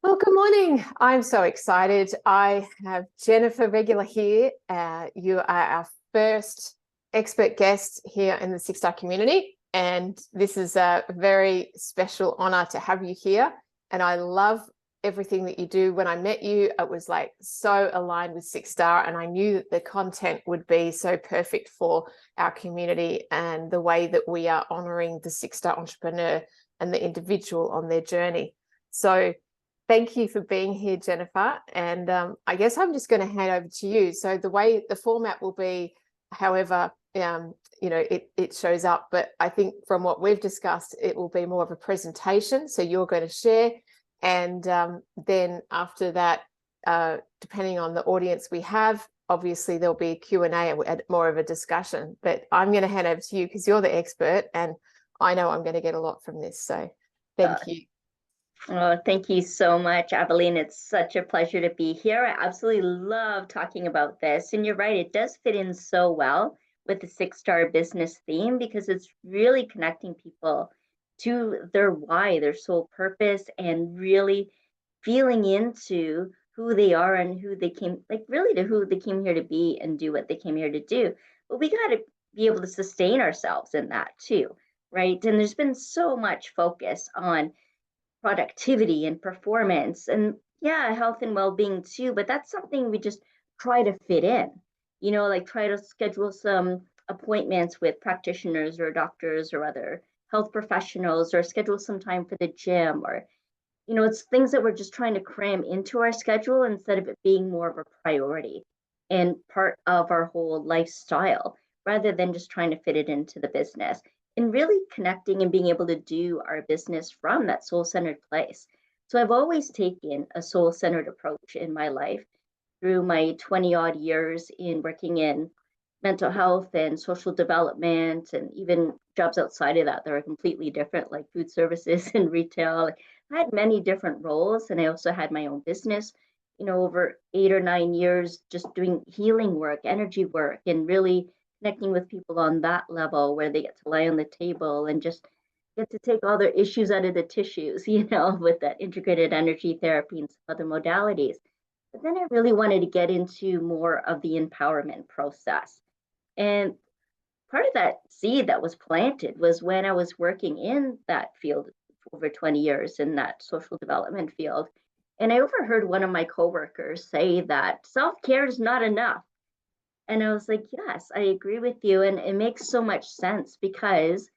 Well, good morning. I'm so excited. I have Jennifer Regular here. You are our first expert guest here in the Six Star community, and this is a very special honor to have you here. And I love everything that you do. When I met you, it was like so aligned with Six Star, and I knew that the content would be so perfect for our community and the way that we are honoring the Six Star entrepreneur and the individual on their journey. So thank you for being here, Jennifer. And I guess I'm just going to hand over to you. So the format will be, however, it shows up. But I think from what we've discussed, it will be more of a presentation. So you're going to share. And then after that, depending on the audience we have, obviously there'll be a Q&A and more of a discussion. But I'm going to hand over to you because you're the expert. And I know I'm going to get a lot from this. So thank you. Oh, thank you so much, Aveline. It's such a pleasure to be here. I absolutely love talking about this. And you're right, it does fit in so well with the Six Star business theme because it's really connecting people to their why, their sole purpose, and really feeling into who they are and who they came, like really to who they came here to be and do what they came here to do. But we got to be able to sustain ourselves in that too, right? And there's been so much focus on productivity and performance and yeah, health and well-being too, but that's something we just try to fit in, like try to schedule some appointments with practitioners or doctors or other health professionals or schedule some time for the gym or it's things that we're just trying to cram into our schedule instead of it being more of a priority and part of our whole lifestyle rather than just trying to fit it into the business and really connecting and being able to do our business from that soul-centered place. So I've always taken a soul-centered approach in my life through my 20 odd years in working in mental health and social development and even jobs outside of that are completely different, like food services and retail. I had many different roles, and I also had my own business, over 8 or 9 years, just doing healing work, energy work, and really connecting with people on that level where they get to lie on the table and just get to take all their issues out of the tissues, with that integrated energy therapy and some other modalities. But then I really wanted to get into more of the empowerment process. And part of that seed that was planted was when I was working in that field for over 20 years in that social development field. And I overheard one of my coworkers say that self-care is not enough. And I was like, yes, I agree with you. And it makes so much sense because,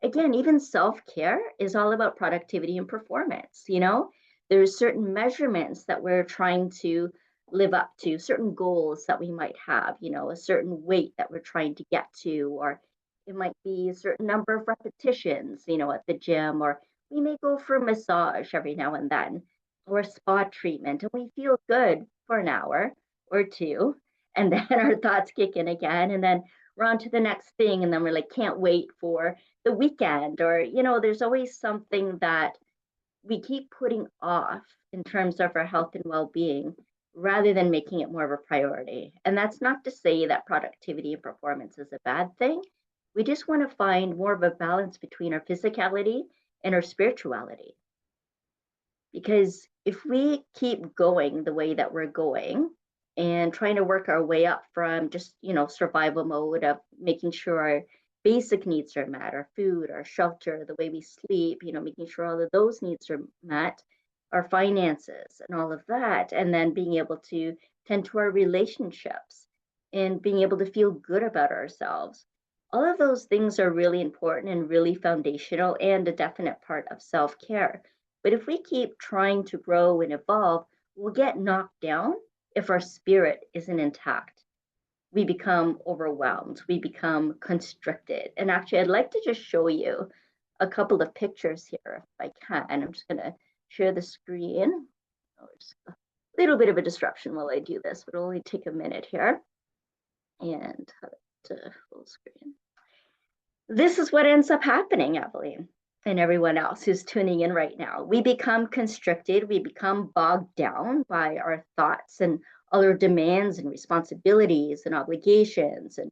again, even self-care is all about productivity and performance. There's certain measurements that we're trying to live up to, certain goals that we might have, a certain weight that we're trying to get to, or it might be a certain number of repetitions, at the gym, or we may go for a massage every now and then, or a spa treatment, and we feel good for an hour or two, and then our thoughts kick in again, and then we're on to the next thing, and then we're like, can't wait for the weekend, or, there's always something that we keep putting off in terms of our health and well-being rather than making it more of a priority. And that's not to say that productivity and performance is a bad thing. We just want to find more of a balance between our physicality and our spirituality. Because if we keep going the way that we're going and trying to work our way up from just, survival mode of making sure our basic needs are met, our food, our shelter, the way we sleep, making sure all of those needs are met, our finances and all of that, and then being able to tend to our relationships and being able to feel good about ourselves. All of those things are really important and really foundational and a definite part of self-care. But if we keep trying to grow and evolve, we'll get knocked down if our spirit isn't intact. We become overwhelmed, we become constricted. And actually, I'd like to just show you a couple of pictures here if I can. I'm just going to share the screen. Oh, just a little bit of a disruption while I do this, but it'll only take a minute here. And to full screen. This is what ends up happening, Evelyn, and everyone else who's tuning in right now. We become constricted, we become bogged down by our thoughts and all our demands and responsibilities and obligations and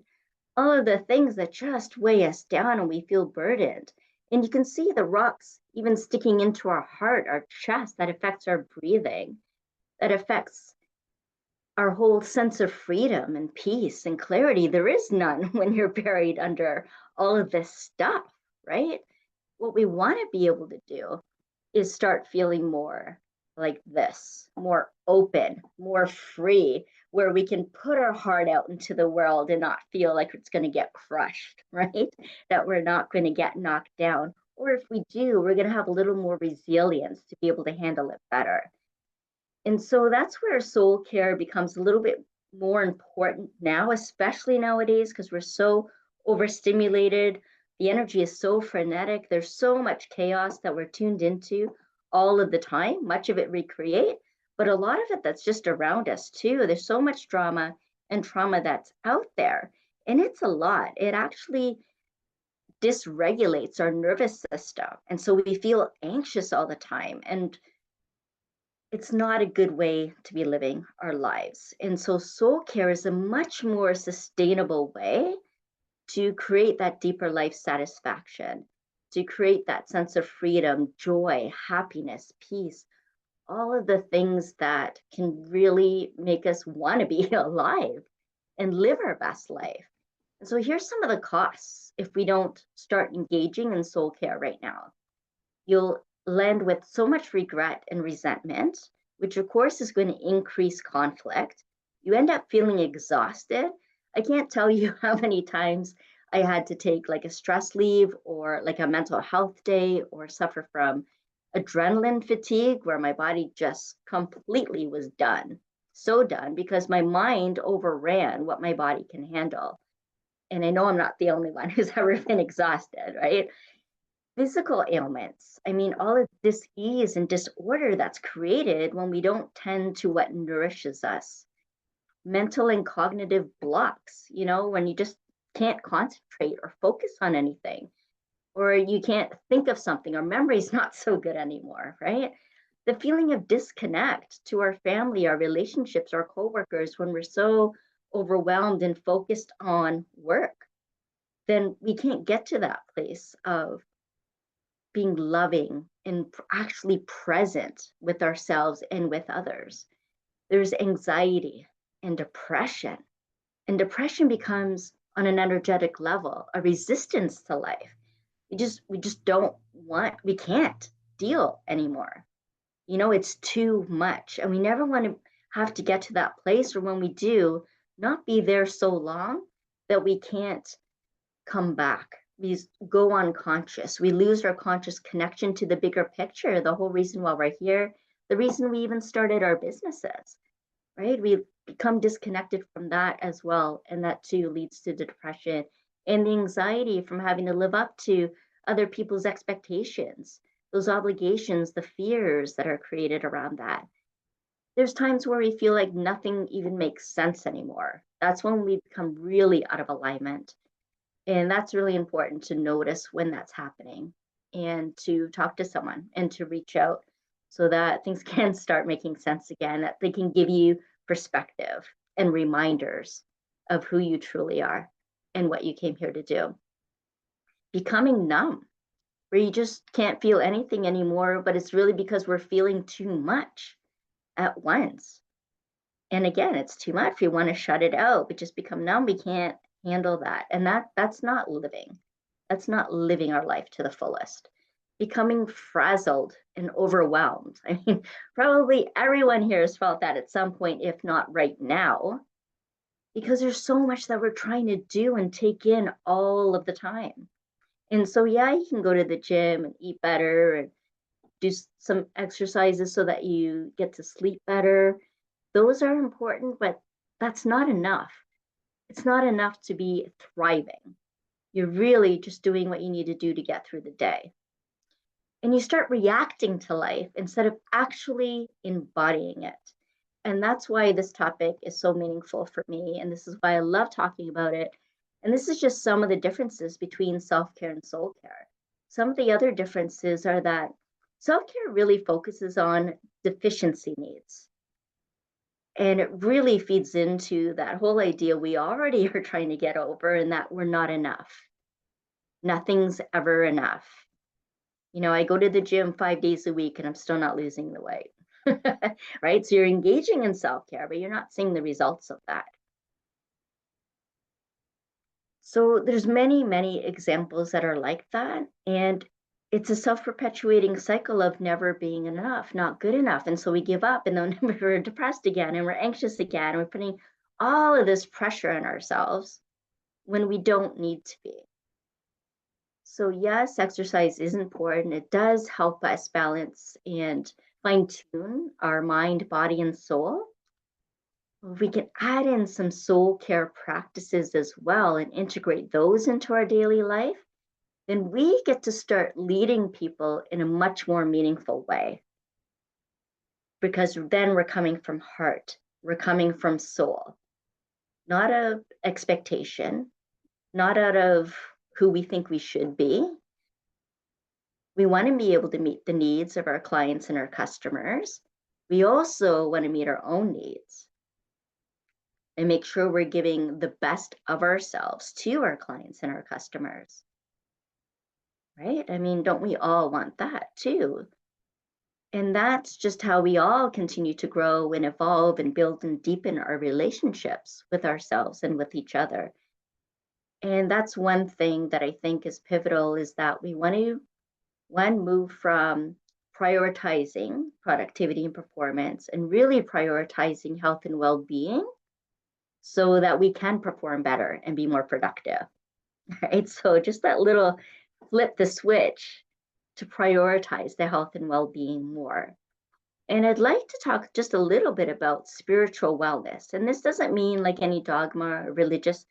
all of the things that just weigh us down and we feel burdened. And you can see the rocks even sticking into our heart, our chest, that affects our breathing, that affects our whole sense of freedom and peace and clarity. There is none when you're buried under all of this stuff, right? What we want to be able to do is start feeling more like this, more open, more free, where we can put our heart out into the world and not feel like it's going to get crushed, right? That we're not going to get knocked down. Or if we do, we're going to have a little more resilience to be able to handle it better. And so that's where soul care becomes a little bit more important now, especially nowadays, because we're so overstimulated. The energy is so frenetic. There's so much chaos that we're tuned into all of the time, much of it recreate, but a lot of it that's just around us too. There's so much drama and trauma that's out there. And it's a lot. It actually dysregulates our nervous system. And so we feel anxious all the time. And it's not a good way to be living our lives. And so soul care is a much more sustainable way to create that deeper life satisfaction, to create that sense of freedom, joy, happiness, peace, all of the things that can really make us want to be alive and live our best life. And so here's some of the costs if we don't start engaging in soul care right now. You'll land with so much regret and resentment, which of course is going to increase conflict. You end up feeling exhausted. I can't tell you how many times I had to take like a stress leave or like a mental health day or suffer from adrenaline fatigue where my body just completely was done. So done because my mind overran what my body can handle. And I know I'm not the only one who's ever been exhausted, right? Physical ailments. I mean, all of this ease and disorder that's created when we don't tend to what nourishes us. Mental and cognitive blocks, when you just can't concentrate or focus on anything, or you can't think of something, or memory's not so good anymore, right? The feeling of disconnect to our family, our relationships, our coworkers, when we're so overwhelmed and focused on work, then we can't get to that place of being loving and actually present with ourselves and with others. There's anxiety and depression. And depression becomes on an energetic level, a resistance to life. We just don't want, we can't deal anymore. It's too much. And we never want to have to get to that place, or when we do, not be there so long that we can't come back. We go unconscious. We lose our conscious connection to the bigger picture, the whole reason why we're here, the reason we even started our businesses, right? We become disconnected from that as well. And that too leads to the depression and the anxiety from having to live up to other people's expectations, those obligations, the fears that are created around that. There's times where we feel like nothing even makes sense anymore. That's when we become really out of alignment. And that's really important to notice when that's happening and to talk to someone and to reach out so that things can start making sense again, that they can give you perspective and reminders of who you truly are and what you came here to do. Becoming numb, where you just can't feel anything anymore, but it's really because we're feeling too much at once. And again, it's too much. We want to shut it out, but just become numb. We can't handle that. And that's not living. That's not living our life to the fullest. Becoming frazzled and overwhelmed. I mean, probably everyone here has felt that at some point, if not right now, because there's so much that we're trying to do and take in all of the time. And so, yeah, you can go to the gym and eat better and do some exercises so that you get to sleep better. Those are important, but that's not enough. It's not enough to be thriving. You're really just doing what you need to do to get through the day. And you start reacting to life instead of actually embodying it. And that's why this topic is so meaningful for me. And this is why I love talking about it. And this is just some of the differences between self-care and soul care. Some of the other differences are that self-care really focuses on deficiency needs. And it really feeds into that whole idea we already are trying to get over, and that we're not enough. Nothing's ever enough. I go to the gym 5 days a week and I'm still not losing the weight. Right? So you're engaging in self-care, but you're not seeing the results of that. So there's many, many examples that are like that. And it's a self-perpetuating cycle of never being enough, not good enough. And so we give up and then we're depressed again and we're anxious again. And we're putting all of this pressure on ourselves when we don't need to be. So yes, exercise is important. It does help us balance and fine tune our mind, body, and soul. If we can add in some soul care practices as well and integrate those into our daily life, then we get to start leading people in a much more meaningful way. Because then we're coming from heart, we're coming from soul, not of expectation, not out of who we think we should be. We want to be able to meet the needs of our clients and our customers. We also want to meet our own needs and make sure we're giving the best of ourselves to our clients and our customers. Right? I mean, don't we all want that too? And that's just how we all continue to grow and evolve and build and deepen our relationships with ourselves and with each other. And that's one thing that I think is pivotal is that we want to move from prioritizing productivity and performance and really prioritizing health and well-being so that we can perform better and be more productive. Right? So just that little flip the switch to prioritize the health and well-being more. And I'd like to talk just a little bit about spiritual wellness. And this doesn't mean like any dogma or religious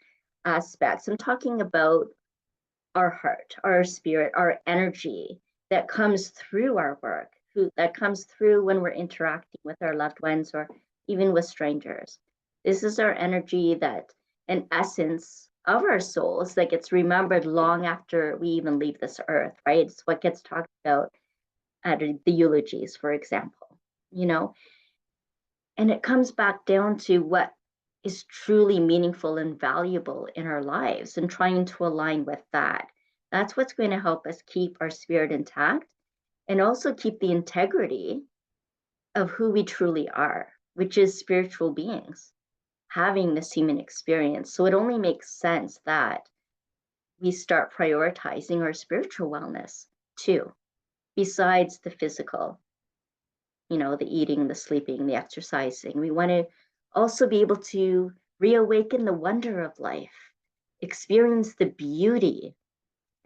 aspects. I'm talking about our heart, our spirit, our energy that comes through our work, that comes through when we're interacting with our loved ones or even with strangers. This is our energy that, an essence of our souls that gets remembered long after we even leave this earth, right? It's what gets talked about at the eulogies, for example, and it comes back down to what is truly meaningful and valuable in our lives and trying to align with that. That's what's going to help us keep our spirit intact and also keep the integrity of who we truly are, which is spiritual beings having this human experience. So it only makes sense that we start prioritizing our spiritual wellness too, besides the physical, the eating, the sleeping, the exercising. We want to also be able to reawaken the wonder of life, experience the beauty.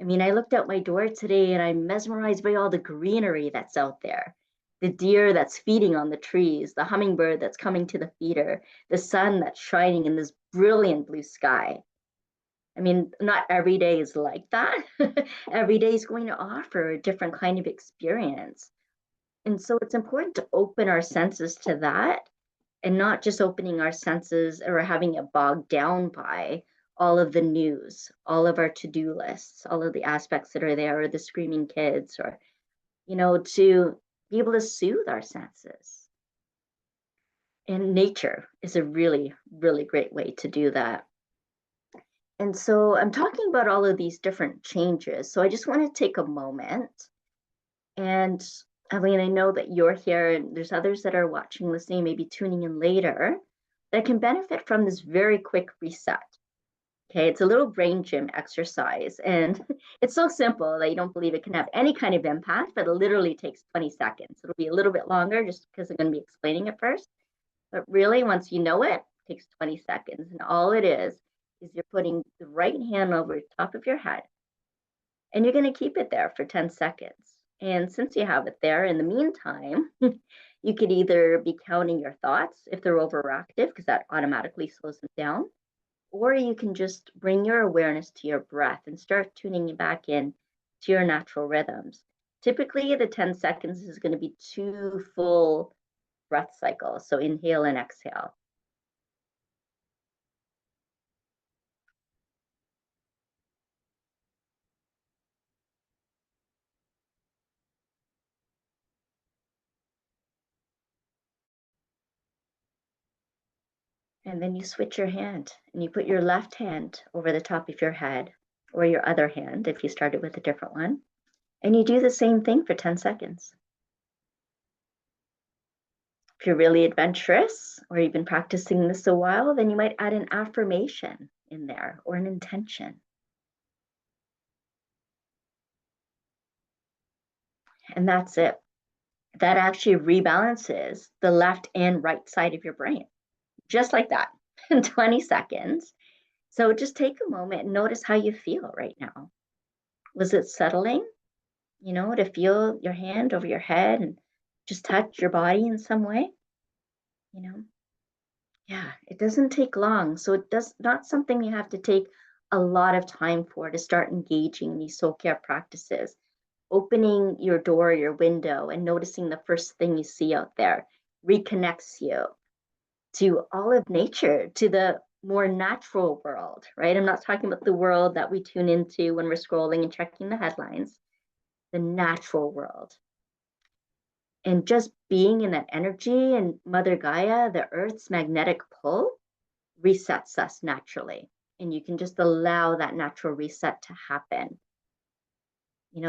I mean, I looked out my door today and I'm mesmerized by all the greenery that's out there. The deer that's feeding on the trees, the hummingbird that's coming to the feeder, the sun that's shining in this brilliant blue sky. I mean, not every day is like that. Every day is going to offer a different kind of experience. And so it's important to open our senses to that and not just opening our senses or having it bogged down by all of the news, all of our to-do lists, all of the aspects that are there, or the screaming kids, or, to be able to soothe our senses. And nature is a really, really great way to do that. And so I'm talking about all of these different changes. So I just want to take a moment and I know that you're here and there's others that are watching, listening, maybe tuning in later that can benefit from this very quick reset. Okay, it's a little brain gym exercise and it's so simple that you don't believe it can have any kind of impact, but it literally takes 20 seconds. It'll be a little bit longer just because I'm going to be explaining it first. But really, once you know it, it takes 20 seconds. And all it is you're putting the right hand over the top of your head and you're going to keep it there for 10 seconds. And since you have it there, in the meantime, you could either be counting your thoughts if they're overactive, because that automatically slows them down, or you can just bring your awareness to your breath and start tuning back in to your natural rhythms. Typically, the 10 seconds is going to be 2 full breath cycles. So inhale and exhale. And then you switch your hand and you put your left hand over the top of your head, or your other hand if you started with a different one. And you do the same thing for 10 seconds. If you're really adventurous or you've been practicing this a while, then you might add an affirmation in there or an intention. And that's it. That actually rebalances the left and right side of your brain, just like that, in 20 seconds. So just take a moment and notice how you feel right now. Was it settling, to feel your hand over your head and just touch your body in some way? You know, yeah, it doesn't take long. So it does not something you have to take a lot of time for to start engaging in these soul care practices. Opening your door, your window, and noticing the first thing you see out there reconnects you to all of nature, to the more natural world, right? I'm not talking about the world that we tune into when we're scrolling and checking the headlines, the natural world. And just being in that energy and Mother Gaia, the Earth's magnetic pull, resets us naturally. And you can just allow that natural reset to happen.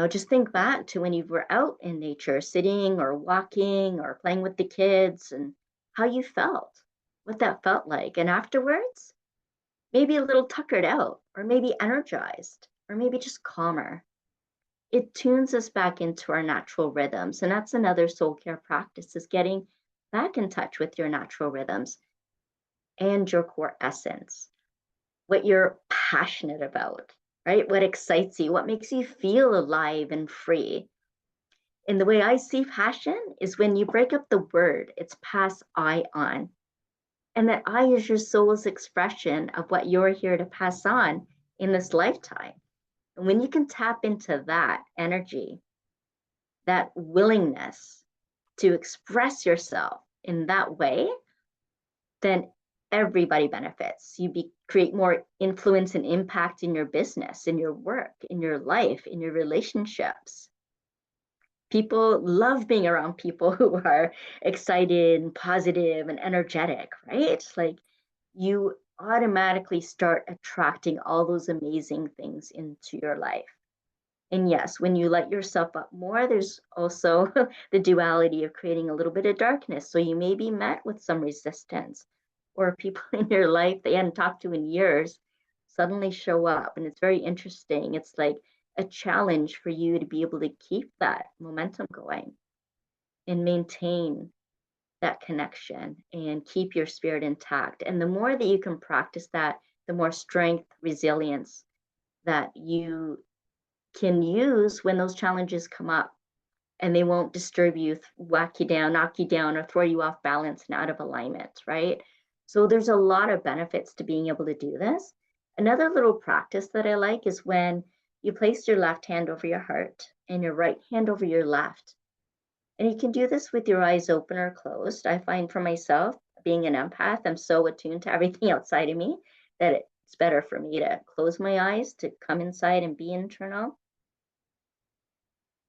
Just think back to when you were out in nature, sitting or walking or playing with the kids and how you felt, what that felt like. And afterwards, maybe a little tuckered out, or maybe energized, or maybe just calmer. It tunes us back into our natural rhythms. And that's another soul care practice, is getting back in touch with your natural rhythms and your core essence, what you're passionate about, right? What excites you, what makes you feel alive and free. And the way I see passion is when you break up the word, it's pass I on. And that I is your soul's expression of what you're here to pass on in this lifetime. And when you can tap into that energy, that willingness to express yourself in that way, then everybody benefits. Create more influence and impact in your business, in your work, in your life, in your relationships. People love being around people who are excited and positive and energetic, right? Like, you automatically start attracting all those amazing things into your life. And yes, when you let yourself up more, there's also the duality of creating a little bit of darkness. So you may be met with some resistance, or people in your life they hadn't talked to in years suddenly show up. And it's very interesting. It's like a challenge for you to be able to keep that momentum going and maintain that connection and keep your spirit intact. And the more that you can practice that, the more strength, resilience that you can use when those challenges come up, and they won't disturb you, whack you down, knock you down, or throw you off balance and out of alignment, right? So there's a lot of benefits to being able to do this. Another little practice that I like is when you place your left hand over your heart and your right hand over your left. And you can do this with your eyes open or closed. I find for myself, being an empath, I'm so attuned to everything outside of me that it's better for me to close my eyes, to come inside and be internal.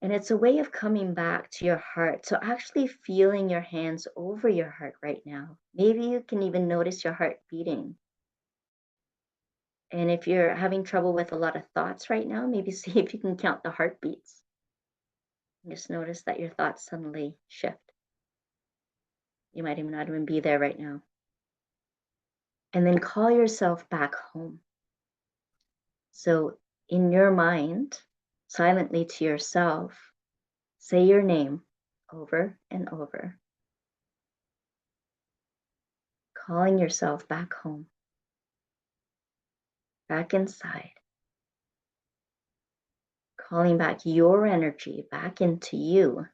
And it's a way of coming back to your heart. So actually feeling your hands over your heart right now. Maybe you can even notice your heart beating. And if you're having trouble with a lot of thoughts right now, maybe see if you can count the heartbeats. Just notice that your thoughts suddenly shift. You might even not even be there right now. And then call yourself back home. So in your mind, silently to yourself, say your name over and over, calling yourself back home, back inside, calling back your energy back into you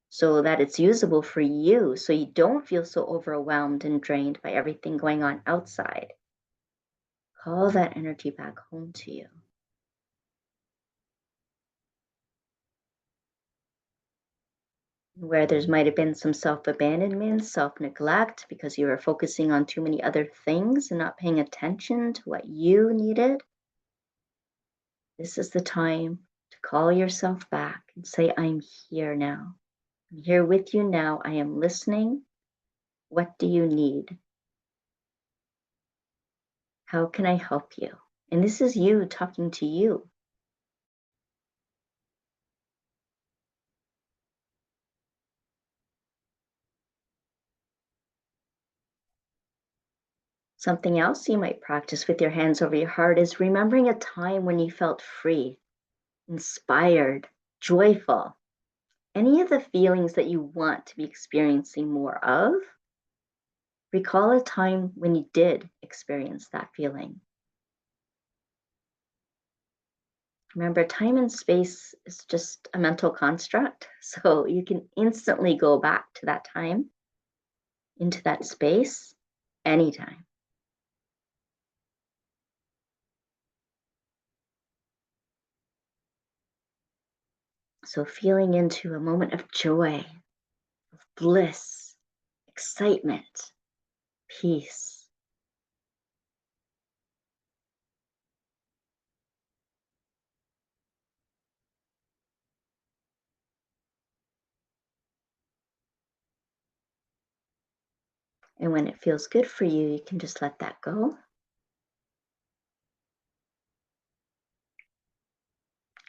so that it's usable for you, so you don't feel so overwhelmed and drained by everything going on outside. Call that energy back home to you. Where there's might have been some self-abandonment, self-neglect, because you were focusing on too many other things and not paying attention to what you needed, this is the time to call yourself back and say, I'm here now. I'm here with you now. I am listening. What do you need? How can I help you? And this is you talking to you. Something else you might practice with your hands over your heart is remembering a time when you felt free, inspired, joyful. Any of the feelings that you want to be experiencing more of, recall a time when you did experience that feeling. Remember, time and space is just a mental construct, so you can instantly go back to that time, into that space, anytime. So, feeling into a moment of joy, of bliss, excitement, peace. And when it feels good for you, you can just let that go.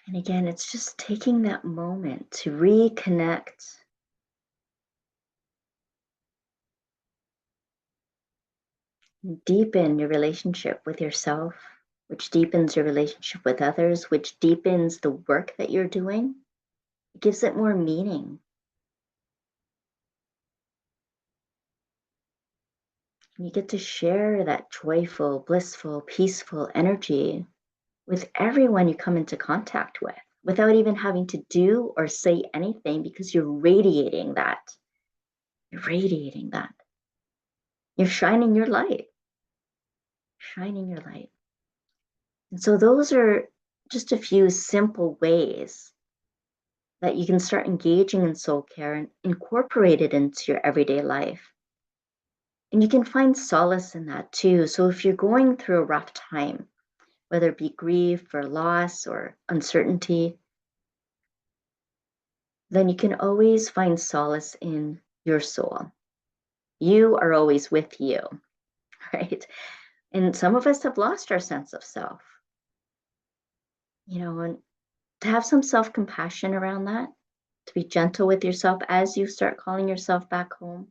And again, it's just taking that moment to reconnect, deepen your relationship with yourself, which deepens your relationship with others, which deepens the work that you're doing. It gives it more meaning. And you get to share that joyful, blissful, peaceful energy with everyone you come into contact with without even having to do or say anything because you're radiating that. You're radiating that. You're shining your light, shining your light. And so those are just a few simple ways that you can start engaging in soul care and incorporate it into your everyday life. And you can find solace in that too. So if you're going through a rough time, whether it be grief or loss or uncertainty, then you can always find solace in your soul. You are always with you, right? And some of us have lost our sense of self, and to have some self compassion around that, to be gentle with yourself as you start calling yourself back home,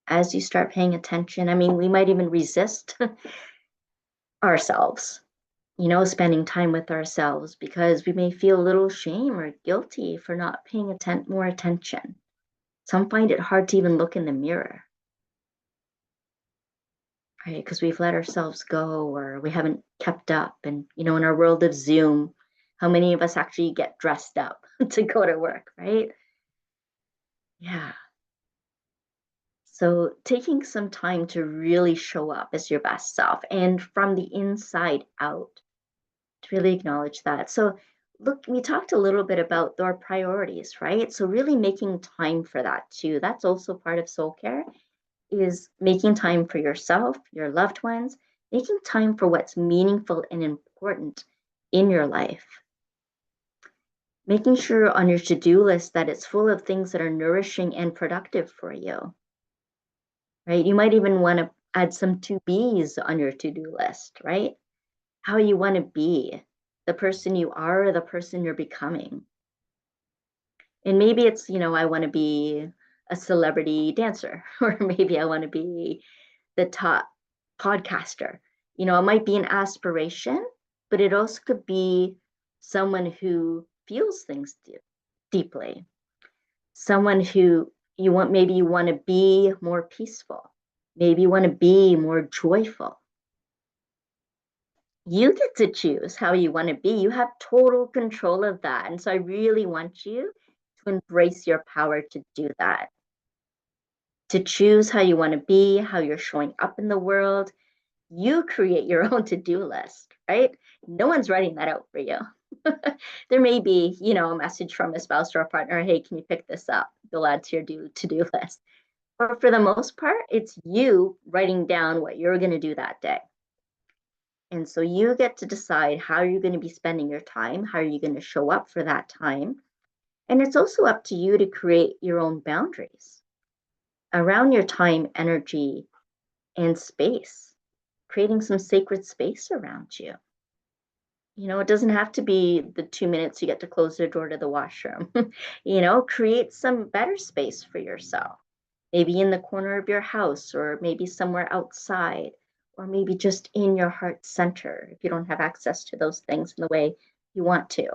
as you start paying attention. I mean, we might even resist ourselves, spending time with ourselves because we may feel a little shame or guilty for not paying more attention. Some find it hard to even look in the mirror, right? Because we've let ourselves go or we haven't kept up. And, in our world of Zoom, how many of us actually get dressed up to go to work, right? Yeah. So taking some time to really show up as your best self and from the inside out to really acknowledge that. So look, we talked a little bit about our priorities, right? So really making time for that too. That's also part of soul care is making time for yourself, your loved ones, making time for what's meaningful and important in your life. Making sure on your to-do list that it's full of things that are nourishing and productive for you, right? You might even want to add some to be's on your to-do list, right? How you want to be, the person you are, or the person you're becoming. And maybe it's, I want to be a celebrity dancer, or maybe I want to be the top podcaster. It might be an aspiration, but it also could be someone who feels things deeply, someone who maybe you want to be more peaceful, maybe you want to be more joyful. You get to choose how you want to be. You have total control of that. And so I really want you to embrace your power to do that, to choose how you want to be, how you're showing up in the world. You create your own to-do list, right? No one's writing that out for you. There may be, a message from a spouse or a partner, hey, can you pick this up? They'll add to your to-do list. But for the most part, it's you writing down what you're going to do that day. And so you get to decide how you're going to be spending your time, how are you going to show up for that time. And it's also up to you to create your own boundaries around your time, energy, and space, creating some sacred space around you. It doesn't have to be the 2 minutes you get to close the door to the washroom. Create some better space for yourself, maybe in the corner of your house or maybe somewhere outside or maybe just in your heart center if you don't have access to those things in the way you want to.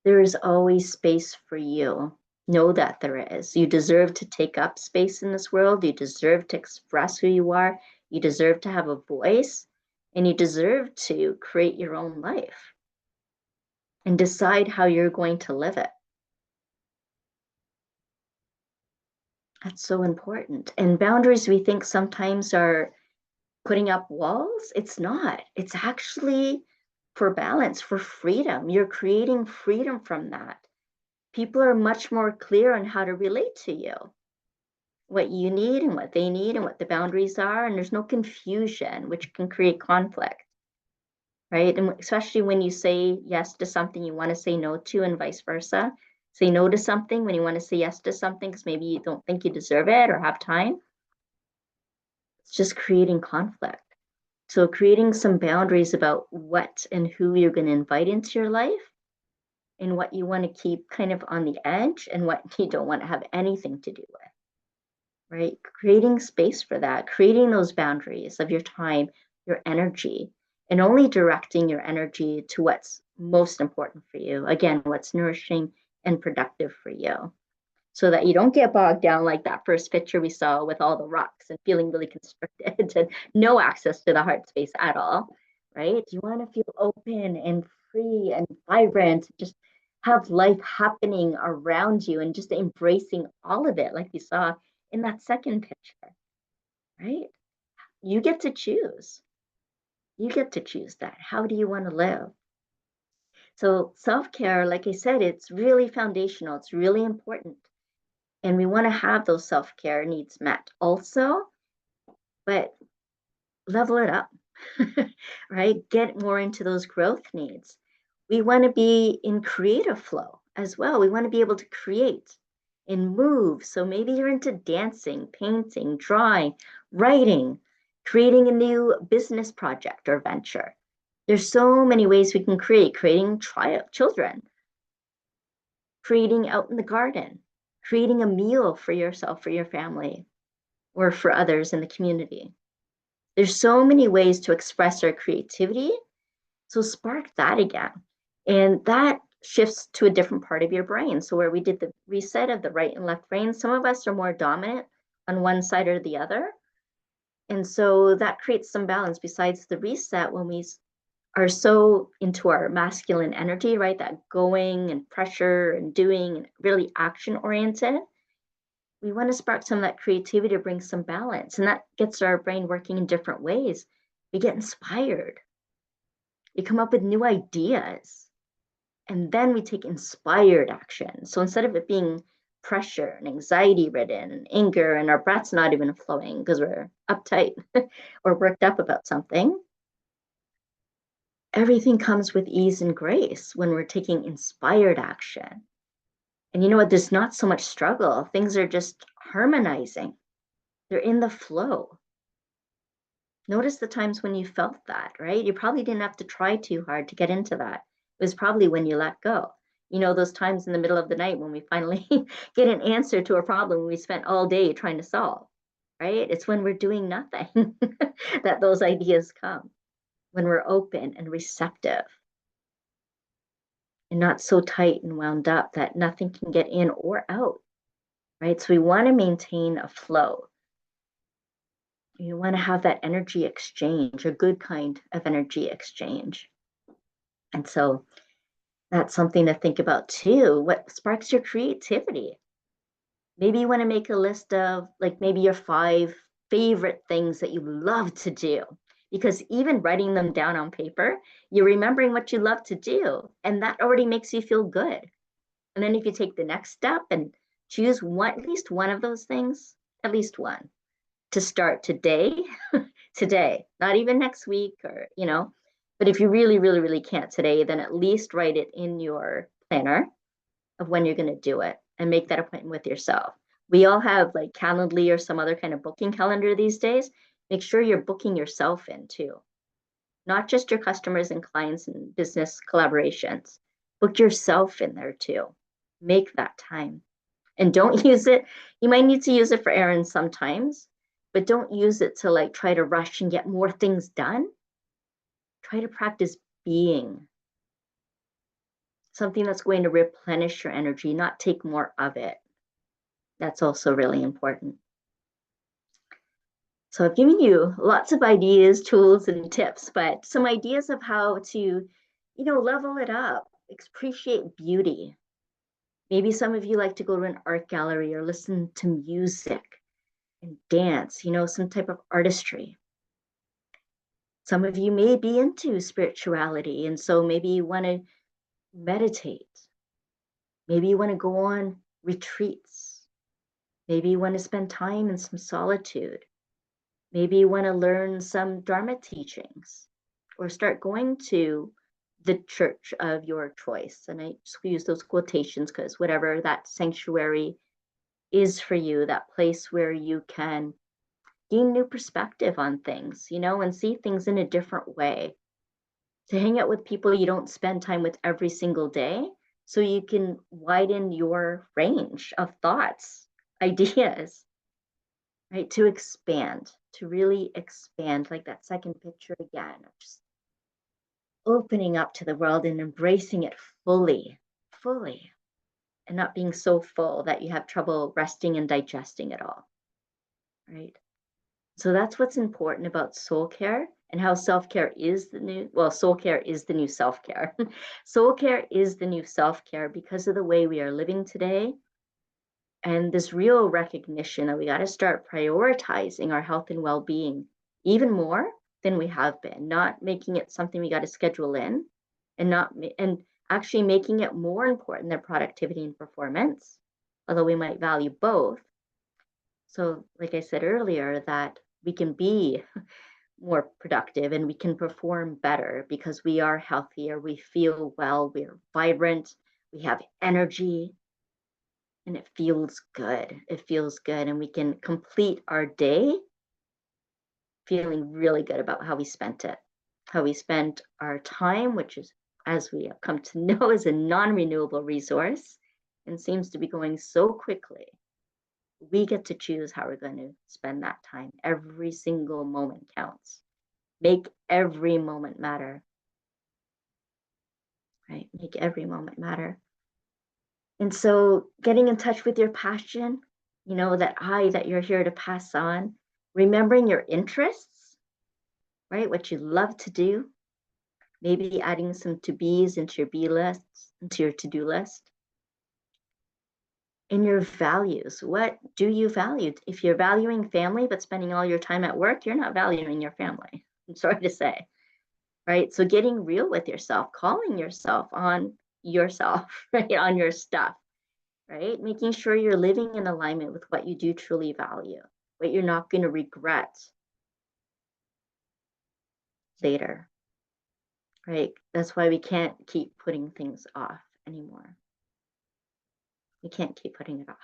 There is always space for you. Know that there is. You deserve to take up space in this world. You deserve to express who you are. You deserve to have a voice, and you deserve to create your own life and decide how you're going to live it. That's so important. And boundaries, we think sometimes are putting up walls. It's not. It's actually for balance, for freedom. You're creating freedom from that. People are much more clear on how to relate to you, what you need and what they need and what the boundaries are. And there's no confusion, which can create conflict, right? And especially when you say yes to something you want to say no to, and vice versa. Say no to something when you want to say yes to something because maybe you don't think you deserve it or have time. It's just creating conflict. So creating some boundaries about what and who you're going to invite into your life and what you want to keep kind of on the edge and what you don't want to have anything to do with, right? Creating space for that, creating those boundaries of your time, your energy, and only directing your energy to what's most important for you. Again, what's nourishing and productive for you, so that you don't get bogged down like that first picture we saw with all the rocks and feeling really constricted and no access to the heart space at all, right? You want to feel open and free and vibrant, just have life happening around you and just embracing all of it, like you saw in that second picture, right? You get to choose. You get to choose that. How do you want to live? So, self care, like I said, it's really foundational, it's really important. And we want to have those self care needs met also, but level it up, right? Get more into those growth needs. We want to be in creative flow as well. We want to be able to create and move. So maybe you're into dancing, painting, drawing, writing, creating a new business project or venture. There's so many ways we can create, creating children, creating out in the garden, creating a meal for yourself, for your family, or for others in the community. There's so many ways to express our creativity. So spark that again. And that shifts to a different part of your brain. So where we did the reset of the right and left brain, some of us are more dominant on one side or the other. And so that creates some balance besides the reset when we are so into our masculine energy, right? That going and pressure and doing and really action oriented. We want to spark some of that creativity to bring some balance. And that gets our brain working in different ways. We get inspired. We come up with new ideas. And then we take inspired action. So instead of it being pressure and anxiety ridden and anger and our breath's not even flowing because we're uptight or worked up about something, everything comes with ease and grace when we're taking inspired action. And you know what? There's not so much struggle. Things are just harmonizing. They're in the flow. Notice the times when you felt that, right? You probably didn't have to try too hard to get into that. It was probably when you let go. You know, those times in the middle of the night when we finally get an answer to a problem we spent all day trying to solve, right? It's when we're doing nothing that those ideas come, when we're open and receptive and not so tight and wound up that nothing can get in or out, right? So we want to maintain a flow. You want to have that energy exchange, a good kind of energy exchange. And so that's something to think about too. What sparks your creativity? Maybe you want to make a list of like maybe your 5 favorite things that you love to do. Because even writing them down on paper, you're remembering what you love to do. And that already makes you feel good. And then if you take the next step and choose one, at least one of those things, at least one, to start today, today, not even next week or, you know, but if you really, really, really can't today, then at least write it in your planner of when you're going to do it and make that appointment with yourself. We all have like Calendly or some other kind of booking calendar these days. Make sure you're booking yourself in too, not just your customers and clients and business collaborations. Book yourself in there too. Make that time. And don't use it. You might need to use it for errands sometimes, but don't use it to like try to rush and get more things done. Try to practice being, something that's going to replenish your energy, not take more of it. That's also really important. So I've given you lots of ideas, tools, and tips, but some ideas of how to, level it up, appreciate beauty. Maybe some of you like to go to an art gallery or listen to music and dance, some type of artistry. Some of you may be into spirituality, and so maybe you want to meditate. Maybe you want to go on retreats. Maybe you want to spend time in some solitude. Maybe you want to learn some Dharma teachings or start going to the church of your choice. And I just use those quotations because whatever that sanctuary is for you, that place where you can gain new perspective on things, and see things in a different way. To hang out with people you don't spend time with every single day, so you can widen your range of thoughts, ideas, right? To expand, to really expand, like that second picture again, just opening up to the world and embracing it fully, and not being so full that you have trouble resting and digesting it all, right? So that's what's important about soul care, and how self-care is soul care is the new self-care. Soul care is the new self-care because of the way we are living today, and this real recognition that we got to start prioritizing our health and well-being even more than we have been, not making it something we got to schedule in, and actually making it more important than productivity and performance, although we might value both. So like I said earlier, that we can be more productive and we can perform better because we are healthier, we feel well, we're vibrant, we have energy, and it feels good. It feels good, and we can complete our day feeling really good about how we spent it, how we spent our time, which is, as we have come to know, is a non-renewable resource and seems to be going so quickly. We get to choose how we're going to spend that time. Every single moment counts. Make every moment matter, right? Make every moment matter. And so getting in touch with your passion, that you're here to pass on, remembering your interests, right? What you love to do, maybe adding some to-bes into your be lists, into your to-do list. And your values. What do you value? If you're valuing family but spending all your time at work, you're not valuing your family. I'm sorry to say, right? So getting real with yourself, calling yourself on yourself, right? On your stuff, right? Making sure you're living in alignment with what you do truly value, what you're not going to regret later, right? That's why we can't keep putting things off anymore. We can't keep putting it off.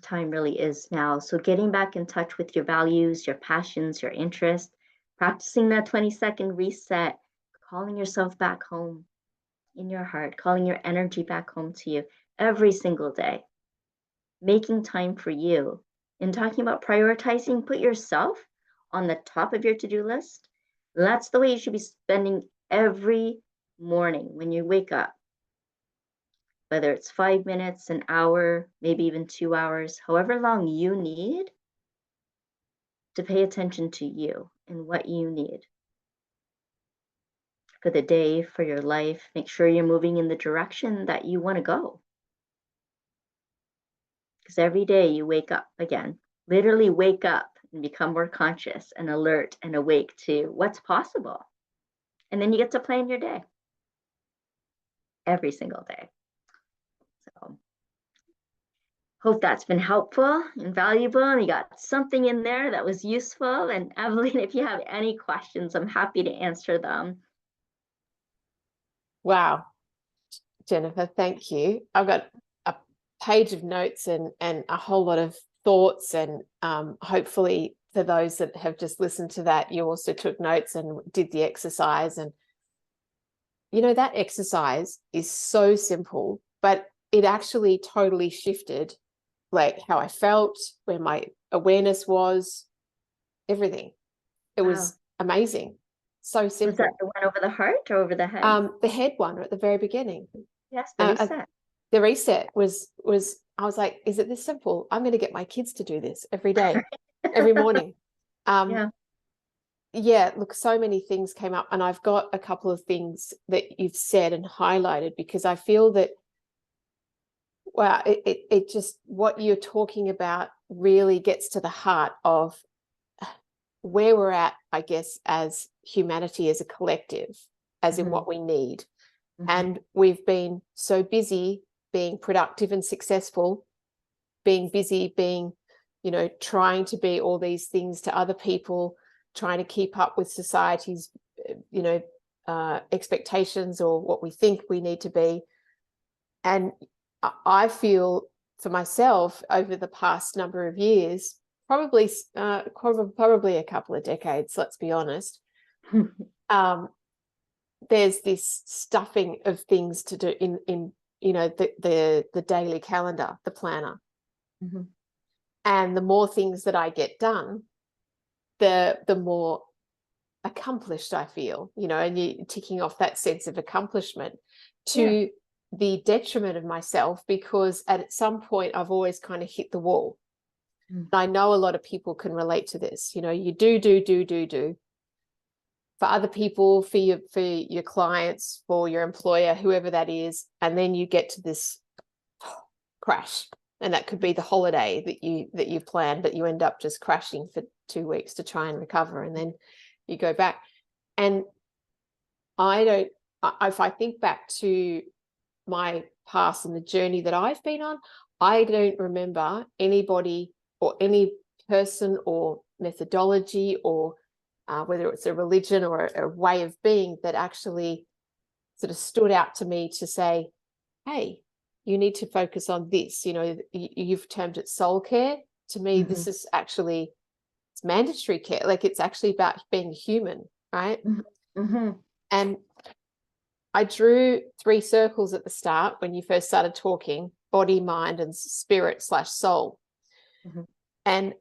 Time really is now. So getting back in touch with your values, your passions, your interests, practicing that 20-second reset, calling yourself back home in your heart, calling your energy back home to you every single day, making time for you, and talking about prioritizing, put yourself on the top of your to-do list. That's the way you should be spending every morning when you wake up. Whether it's 5 minutes, an hour, maybe even 2 hours, however long you need to pay attention to you and what you need for the day, for your life. Make sure you're moving in the direction that you want to go. Because every day you wake up again, literally wake up and become more conscious and alert and awake to what's possible. And then you get to plan your day every single day. So hope that's been helpful and valuable, and you got something in there that was useful. And Evelyn, if you have any questions, I'm happy to answer them. Wow, Jennifer, thank you. I've got a page of notes and a whole lot of thoughts, and hopefully for those that have just listened to that, you also took notes and did the exercise. And that exercise is so simple, but it actually totally shifted like how I felt, where my awareness was, everything. It Wow. was amazing. So Was that simple. the one over the heart or over the head? The head one at the very beginning. Yes, the reset. The reset was I was like, is it this simple? I'm going to get my kids to do this every day, every morning. Yeah. Yeah, look, so many things came up, and I've got a couple of things that you've said and highlighted, because I feel that, wow, it just, what you're talking about really gets to the heart of where we're at, I guess, as humanity, as a collective, as in what we need. And we've been so busy being productive and successful, being busy, being, trying to be all these things to other people, trying to keep up with society's, expectations, or what we think we need to be. And I feel for myself, over the past number of years, probably a couple of decades, let's be honest, there's this stuffing of things to do in the daily calendar, the planner. And the more things that I get done, the more accomplished I feel, and you're ticking off that sense of accomplishment, to the detriment of myself, because at some point I've always kind of hit the wall. I know a lot of people can relate to this. You do for other people, for your clients, for your employer, whoever that is, and then you get to this crash. And that could be the holiday that you planned, but you end up just crashing for 2 weeks to try and recover, and then you go back. And if I think back to my past and the journey that I've been on, I don't remember anybody or any person or methodology, or whether it's a religion or a way of being, that actually sort of stood out to me to say, hey, you need to focus on this. You've termed it soul care. To me, this is actually, it's mandatory care. Like, it's actually about being human, right? And I drew 3 circles at the start when you first started talking: body, mind, and spirit/soul. And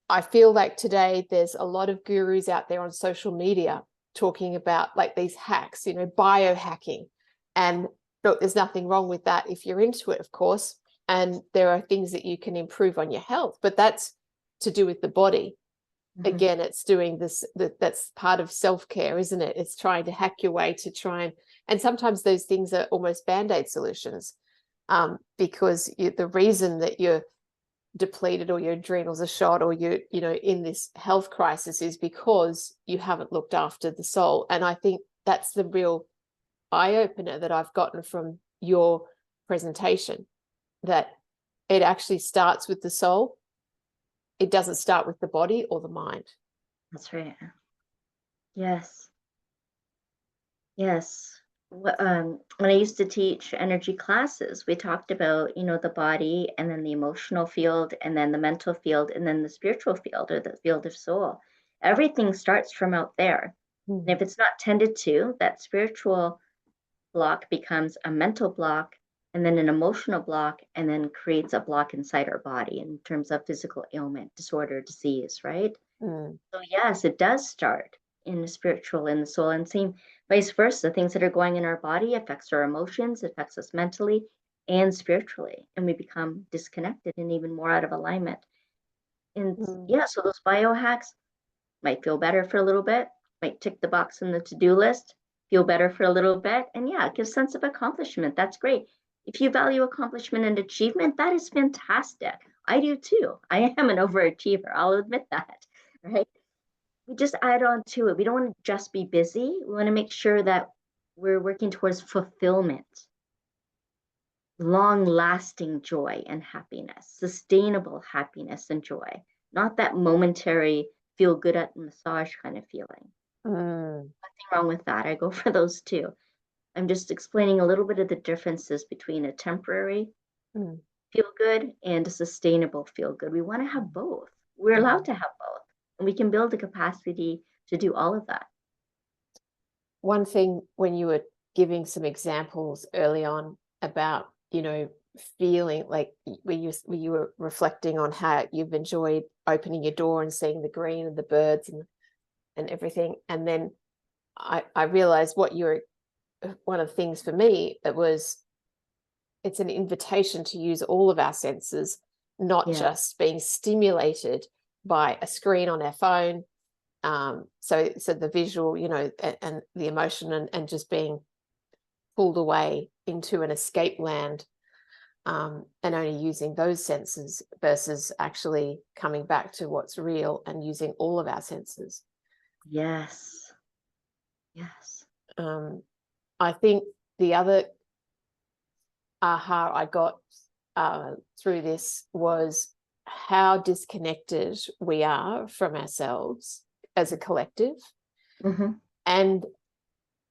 I feel like today there's a lot of gurus out there on social media talking about like these hacks, biohacking. And look, there's nothing wrong with that if you're into it, of course. And there are things that you can improve on your health, but that's to do with the body. Again, it's doing this, that's part of self-care, isn't it? It's trying to hack your way to try and sometimes those things are almost band-aid solutions, because the reason that you're depleted, or your adrenals are shot, or you're in this health crisis, is because you haven't looked after the soul. And I think that's the real eye-opener that I've gotten from your presentation, that it actually starts with the soul. It doesn't start with the body or the mind. That's right. Yes. When I used to teach energy classes, we talked about, the body, and then the emotional field, and then the mental field, and then the spiritual field, or the field of soul. Everything starts from out there. And if it's not tended to, that spiritual block becomes a mental block, and then an emotional block, and then creates a block inside our body in terms of physical ailment, disorder, disease, right? So yes, it does start in the spiritual, in the soul, and same vice versa. Things that are going in our body affects our emotions, affects us mentally and spiritually, and we become disconnected and even more out of alignment. And so those biohacks might feel better for a little bit, might tick the box in the to-do list, feel better for a little bit, and it gives sense of accomplishment. That's great. If you value accomplishment and achievement, that is fantastic. I do too. I am an overachiever. I'll admit that, right? We just add on to it. We don't want to just be busy. We want to make sure that we're working towards fulfillment, long-lasting joy and happiness, sustainable happiness and joy, not that momentary feel good at massage kind of feeling. Nothing wrong with that. I go for those too. I'm just explaining a little bit of the differences between a temporary feel good and a sustainable feel good. We want to have both. We're allowed to have both, and we can build the capacity to do all of that. One thing, when you were giving some examples early on about, feeling like when you were reflecting on how you've enjoyed opening your door and seeing the green and the birds and everything. And then I realized one of the things for me, it's an invitation to use all of our senses, not just being stimulated by a screen on our phone. So the visual, and the emotion and just being pulled away into an escape land, and only using those senses versus actually coming back to what's real and using all of our senses. Yes. I think the other aha I got through this was how disconnected we are from ourselves as a collective, and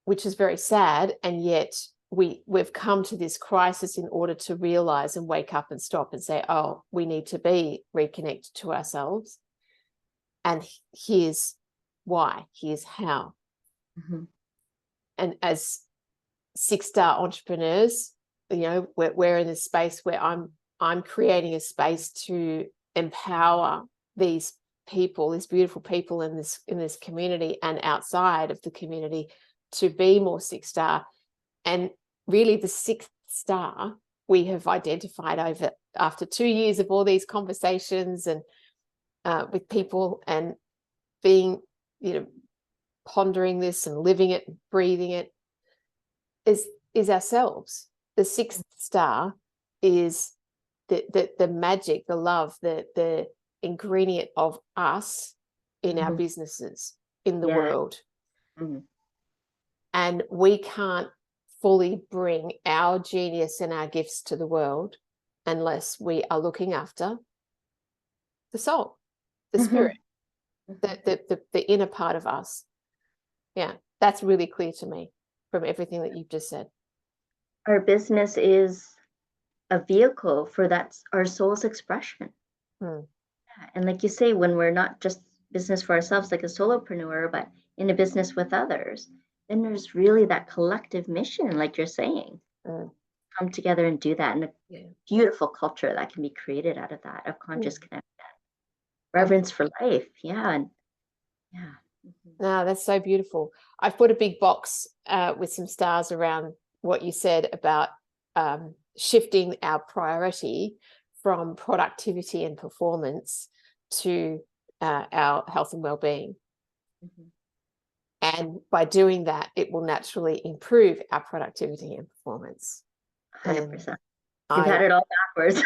which is very sad. And yet we've come to this crisis in order to realize and wake up and stop and say, oh, we need to be reconnected to ourselves. And here's why, here's how. And as six-star entrepreneurs, we're in this space where I'm creating a space to empower these people, these beautiful people in this community and outside of the community, to be more six-star. And really the sixth star we have identified after 2 years of all these conversations and with people and being, pondering this and living it, breathing it, is ourselves. The sixth star is the magic, the love, the ingredient of us in our businesses, in the world. And we can't fully bring our genius and our gifts to the world unless we are looking after the soul, the spirit, the inner part of us. Yeah, that's really clear to me from everything that you've just said. Our business is a vehicle for our soul's expression. And like you say, when we're not just business for ourselves, like a solopreneur, but in a business with others, then there's really that collective mission, like you're saying. Come together and do that, and a beautiful culture that can be created out of that, of conscious connection, reverence for life. No, that's so beautiful. I've put a big box with some stars around what you said about shifting our priority from productivity and performance to our health and well-being. And by doing that, it will naturally improve our productivity and performance. 100%. We've had it all backwards.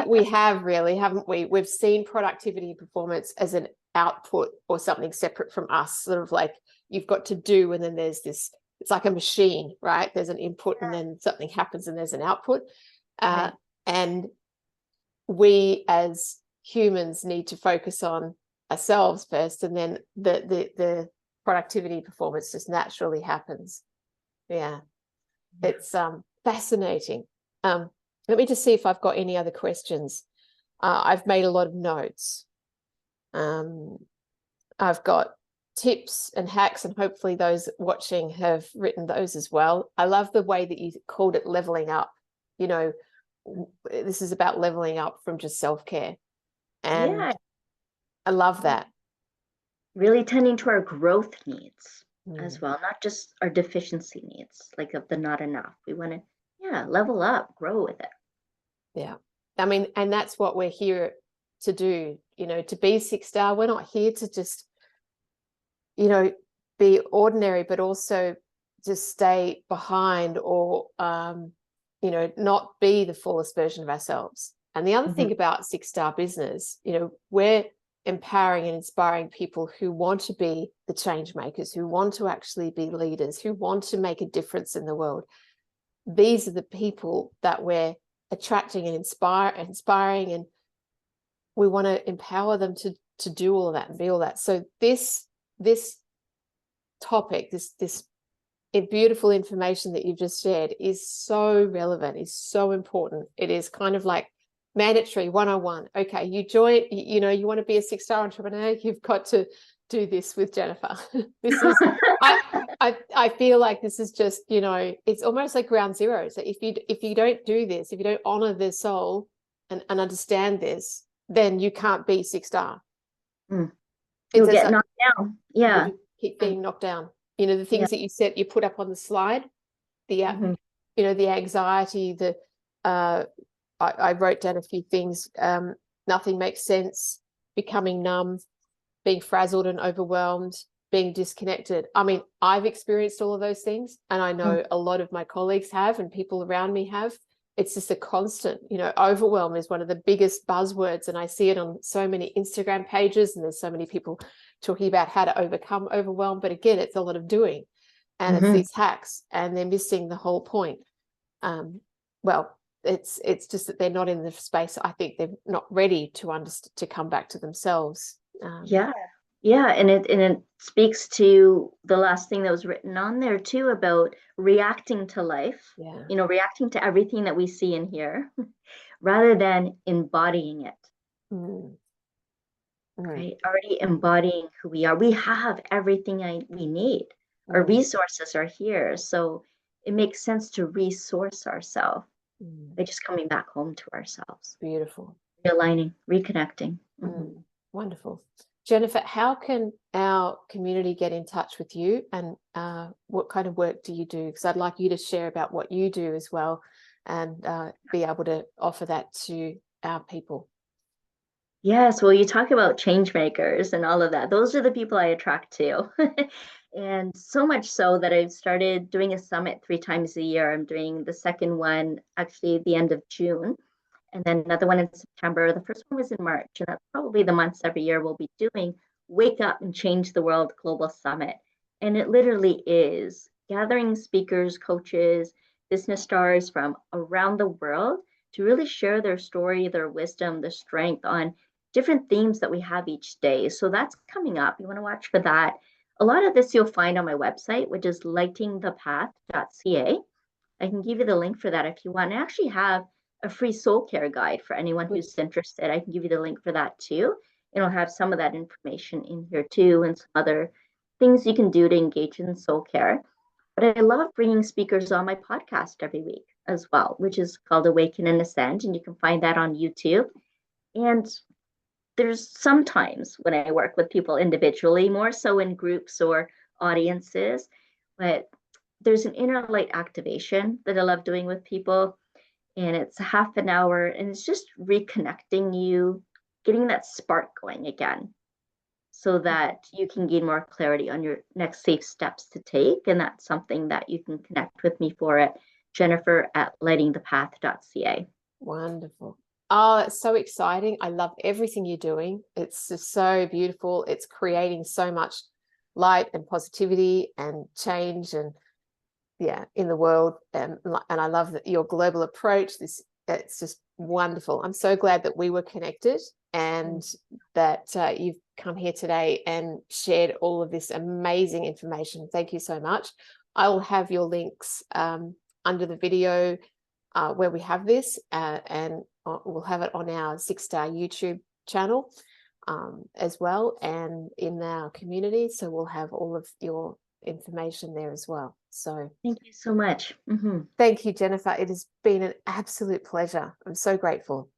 we have, really, haven't we? We've seen productivity and performance as an output or something separate from us, sort of like you've got to do, and then there's this, it's like a machine, right? There's an input and then something happens and there's an output. And we as humans need to focus on ourselves first, and then the productivity performance just naturally happens. It's fascinating. Let me just see if I've got any other questions. I've made a lot of notes. I've got tips and hacks, and hopefully those watching have written those as well. I love the way that you called it leveling up. This is about leveling up from just self-care. And I love that. Really tending to our growth needs as well, not just our deficiency needs, like of the not enough. We want to, level up, grow with it. Yeah. I mean, and that's what we're here to do, to be six-star. We're not here to just, be ordinary, but also just stay behind or, not be the fullest version of ourselves. And the other thing about six-star business, we're empowering and inspiring people who want to be the change makers, who want to actually be leaders, who want to make a difference in the world. These are the people that we're attracting and inspiring, and we want to empower them to do all of that and be all that. So this topic, this beautiful information that you've just shared is so relevant, is so important. It is kind of like mandatory 101. Okay, you join, you want to be a six-star entrepreneur, you've got to do this with Jennifer. This is I feel like this is just, you know, it's almost like ground zero. So if you don't do this, if you don't honor the soul and understand this, then you can't be 6-star. Mm. It's You'll as get like knocked down. Yeah. you keep being knocked down. You know, the Yeah. things that you said, you put up on the slide, the Mhm. you know, the anxiety, the I wrote down a few things. Nothing makes sense, becoming numb, being frazzled and overwhelmed, being disconnected. I mean, I've experienced all of those things, and I know a lot of my colleagues have, and people around me have. It's just a constant, you know, overwhelm is one of the biggest buzzwords, and I see it on so many Instagram pages, and there's so many people talking about how to overcome overwhelm. But again, it's a lot of doing, and it's these hacks, and they're missing the whole point. Well, it's just that they're not in the space. I think they're not ready to come back to themselves. Yeah. Yeah, and it speaks to the last thing that was written on there too about reacting to life, Yeah. you know, reacting to everything that we see and hear rather than embodying it, Mm. right? Already embodying who we are. We have everything we need. Our resources are here. So it makes sense to resource ourselves by just coming back home to ourselves, Beautiful. realigning, reconnecting. Wonderful. Jennifer, how can our community get in touch with you, and what kind of work do you do? Because I'd like you to share about what you do as well, and be able to offer that to our people. Yes, well, you talk about change makers and all of that. Those are the people I attract to. And so much so that I've started doing a summit 3 times a year. I'm doing the second one actually at the end of June, and then another one in September. The first one was in March, and that's probably the months every year we'll be doing Wake Up and Change the World Global Summit. And it literally is gathering speakers, coaches, business stars from around the world to really share their story, their wisdom, their strength on different themes that we have each day. So that's coming up. You want to watch for that. A lot of this you'll find on my website, which is lightingthepath.ca. I can give you the link for that if you want. I actually have a free soul care guide for anyone who's interested. I can give you the link for that too. It'll have some of that information in here too, and some other things you can do to engage in soul care. But I love bringing speakers on my podcast every week as well, which is called Awaken and Ascend, and you can find that on YouTube. And there's sometimes when I work with people individually, more so in groups or audiences, but there's an inner light activation that I love doing with people. And it's a half an hour, and it's just reconnecting you, getting that spark going again so that you can gain more clarity on your next safe steps to take. And that's something that you can connect with me for at Jennifer@lightingthepath.ca. Wonderful. Oh, it's so exciting. I love everything you're doing. It's just so beautiful. It's creating so much light and positivity and change, and yeah, in the world. And I love that your global approach. It's just wonderful. I'm so glad that we were connected, and that you've come here today and shared all of this amazing information. Thank you so much. I will have your links under the video where we have this, and we'll have it on our 6-Star YouTube channel as well, and in our community. So we'll have all of your information there as well. So Thank you so much. thank you, Jennifer. It has been an absolute pleasure. I'm so grateful.